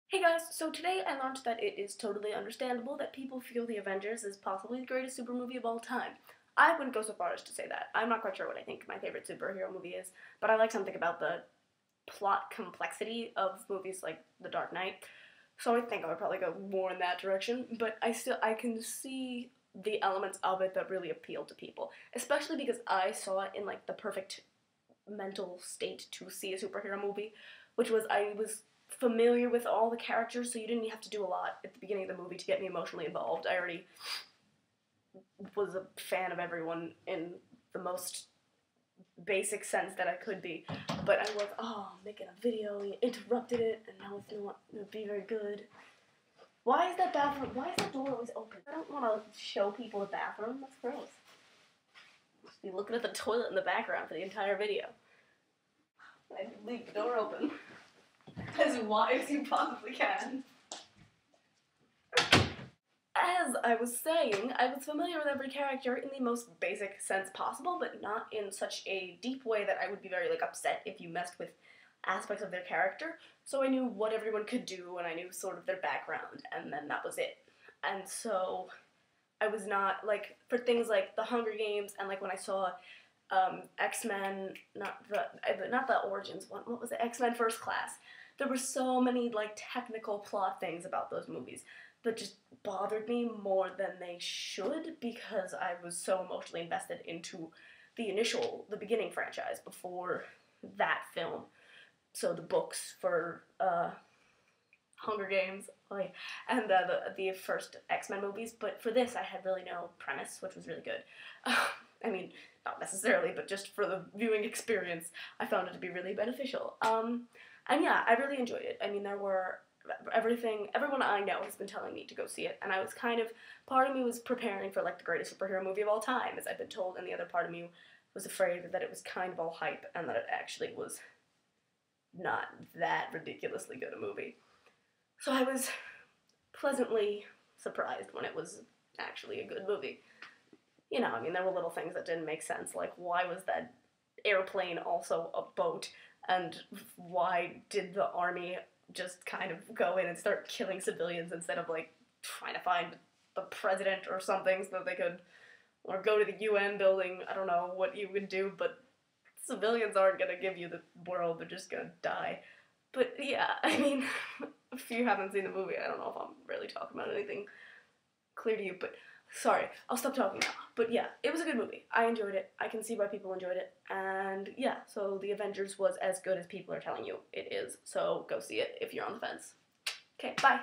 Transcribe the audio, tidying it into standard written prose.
Hey guys, so today I learned that it is totally understandable that people feel the Avengers is possibly the greatest super movie of all time. I wouldn't go so far as to say that. I'm not quite sure what I think my favorite superhero movie is, but I like something about the plot complexity of movies like The Dark Knight. So I think I would probably go more in that direction, but I can see the elements of it that really appeal to people, especially because I saw it in like the perfect mental state to see a superhero movie, which was I was familiar with all the characters, so you didn't have to do a lot at the beginning of the movie to get me emotionally involved. I already was a fan of everyone in the most basic sense that I could be, but I was, making a video, you interrupted it, and now it's not going to be very good. Why is that door always open? I don't want to show people the bathroom, that's gross. Just be looking at the toilet in the background for the entire video. I leave the door open. As wide as you possibly can. As I was saying, I was familiar with every character in the most basic sense possible, but not in such a deep way that I would be very, upset if you messed with aspects of their character. So I knew what everyone could do, and I knew sort of their background, and then that was it. And so I was not, for things like the Hunger Games, and, when I saw X-Men, not the Origins one, what was it, X-Men First Class. There were so many, technical plot things about those movies that just bothered me more than they should because I was so emotionally invested into the beginning franchise before that film. So the books for Hunger Games, and the first X-Men movies. But for this, I had really no premise, which was really good. I mean, not necessarily, but just for the viewing experience, I found it to be really beneficial. And yeah, I really enjoyed it. I mean, everyone I know has been telling me to go see it, and I was part of me was preparing for, the greatest superhero movie of all time, as I've been told, and the other part of me was afraid that it was kind of all hype, and that it actually was not that ridiculously good a movie. So I was pleasantly surprised when it was actually a good movie. You know, I mean, there were little things that didn't make sense, like why was that airplane also a boat, and why did the army just kind of go in and start killing civilians instead of, trying to find the president or something so that they could, or go to the UN building. I don't know what you would do, but civilians aren't gonna give you the world, they're just gonna die. But yeah, I mean, if you haven't seen the movie, I don't know if I'm really talking about anything clear to you, but sorry, I'll stop talking now. But yeah, it was a good movie. I enjoyed it. I can see why people enjoyed it. And yeah, so The Avengers was as good as people are telling you it is. So go see it if you're on the fence. Okay, bye.